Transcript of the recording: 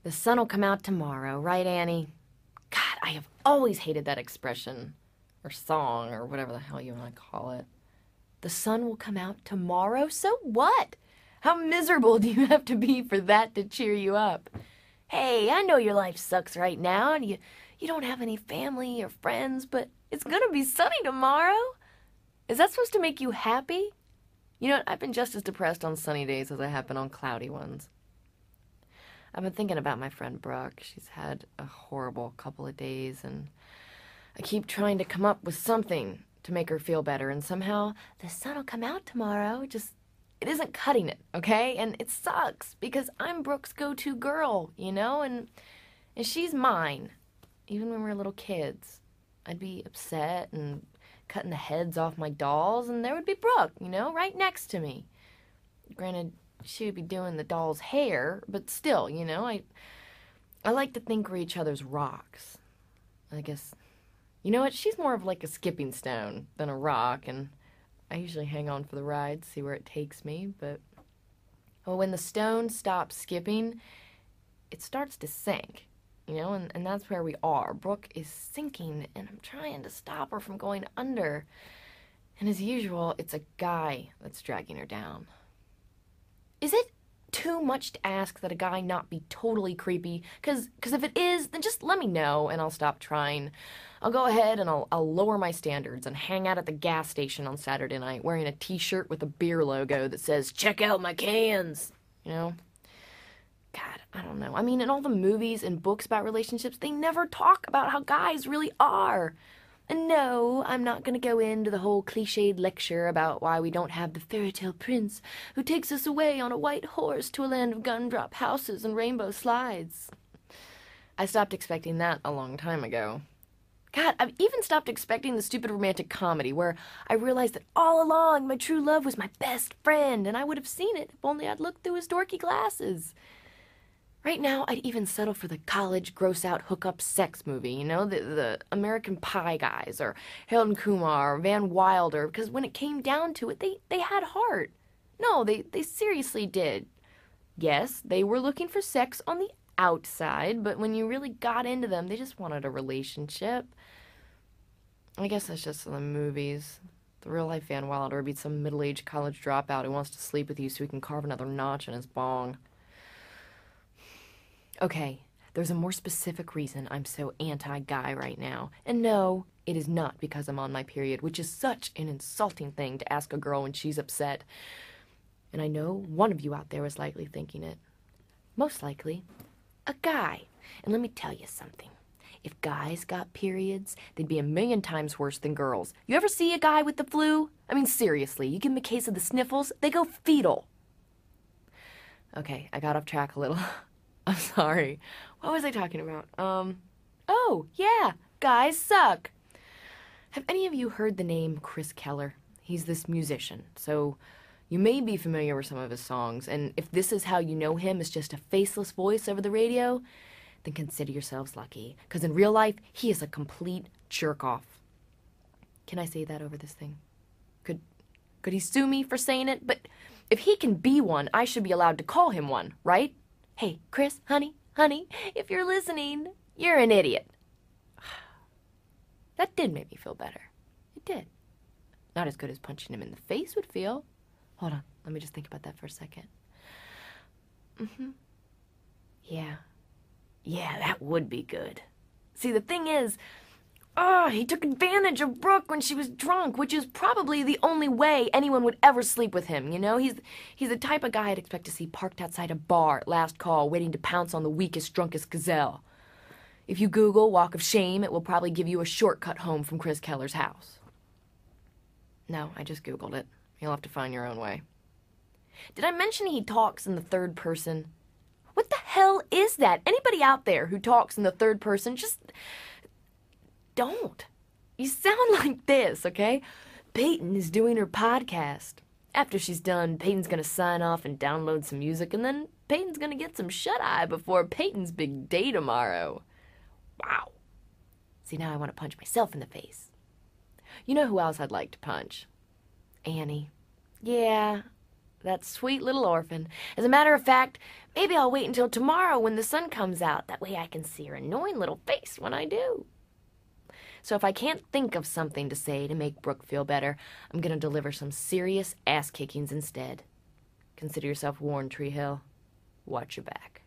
The sun will come out tomorrow, right, Annie? God, I have always hated that expression, or song, or whatever the hell you want to call it. The sun will come out tomorrow? So what? How miserable do you have to be for that to cheer you up? Hey, I know your life sucks right now, and you don't have any family or friends, but it's gonna be sunny tomorrow. Is that supposed to make you happy? You know what, I've been just as depressed on sunny days as I have been on cloudy ones. I've been thinking about my friend Brooke. She's had a horrible couple of days, and I keep trying to come up with something to make her feel better, and somehow the sun will come out tomorrow. It isn't cutting it, okay? And it sucks, because I'm Brooke's go-to girl, and she's mine. Even when we were little kids, I'd be upset and cutting the heads off my dolls, and there would be Brooke, right next to me. Granted, she would be doing the doll's hair, but still, I like to think we're each other's rocks. I guess, you know what, she's more of like a skipping stone than a rock, and I usually hang on for the ride, see where it takes me, but when the stone stops skipping, it starts to sink, and that's where we are. Brooke is sinking, and I'm trying to stop her from going under, and as usual, it's a guy that's dragging her down. Is it too much to ask that a guy not be totally creepy? Because if it is, then just let me know and I'll stop trying. I'll go ahead and I'll lower my standards and hang out at the gas station on Saturday night wearing a t-shirt with a beer logo that says, "Check out my cans," God, I don't know. I mean, in all the movies and books about relationships, they never talk about how guys really are. And no, I'm not going to go into the whole cliched lecture about why we don't have the fairy tale prince who takes us away on a white horse to a land of gumdrop houses and rainbow slides. I stopped expecting that a long time ago. God, I've even stopped expecting the stupid romantic comedy where I realized that all along my true love was my best friend, and I would have seen it if only I'd looked through his dorky glasses. Right now, I'd even settle for the college gross-out hookup sex movie, the American Pie guys, or Harold and Kumar, or Van Wilder, because when it came down to it, they had heart. No, they seriously did. Yes, they were looking for sex on the outside, but when you really got into them, they just wanted a relationship. I guess that's just in the movies. The real-life Van Wilder would be some middle-aged college dropout who wants to sleep with you so he can carve another notch in his bong. Okay, there's a more specific reason I'm so anti-guy right now. And no, it is not because I'm on my period, which is such an insulting thing to ask a girl when she's upset. And I know one of you out there is likely thinking it. Most likely, a guy. And let me tell you something. If guys got periods, they'd be 1,000,000 times worse than girls. You ever see a guy with the flu? I mean, seriously, you give them a case of the sniffles, they go fetal. Okay, I got off track a little. I'm sorry. What was I talking about? Oh, yeah, guys suck. Have any of you heard the name Chris Keller? He's this musician, so you may be familiar with some of his songs, and if this is how you know him, is just a faceless voice over the radio, then consider yourselves lucky, because in real life, he is a complete jerk-off. Can I say that over this thing? Could he sue me for saying it? But if he can be one, I should be allowed to call him one, right? Hey, Chris, honey, if you're listening, you're an idiot. That did make me feel better. It did. Not as good as punching him in the face would feel. Hold on, let me just think about that for a second. Yeah, that would be good. See, the thing is, he took advantage of Brooke when she was drunk, which is probably the only way anyone would ever sleep with him, He's the type of guy I'd expect to see parked outside a bar at last call, waiting to pounce on the weakest, drunkest gazelle. If you Google Walk of Shame, it will probably give you a shortcut home from Chris Keller's house. No, I just Googled it. You'll have to find your own way. Did I mention he talks in the third person? What the hell is that? Anybody out there who talks in the third person, just don't. You sound like this, okay? Peyton is doing her podcast. After she's done, Peyton's gonna sign off and download some music, and then Peyton's gonna get some shut-eye before Peyton's big day tomorrow. Wow. See, now I want to punch myself in the face. You know who else I'd like to punch? Annie. Yeah, That sweet little orphan. As a matter of fact, maybe I'll wait until tomorrow when the sun comes out. That way I can see her annoying little face when I do. So if I can't think of something to say to make Brooke feel better, I'm going to deliver some serious ass-kickings instead. Consider yourself warned, Tree Hill. Watch your back.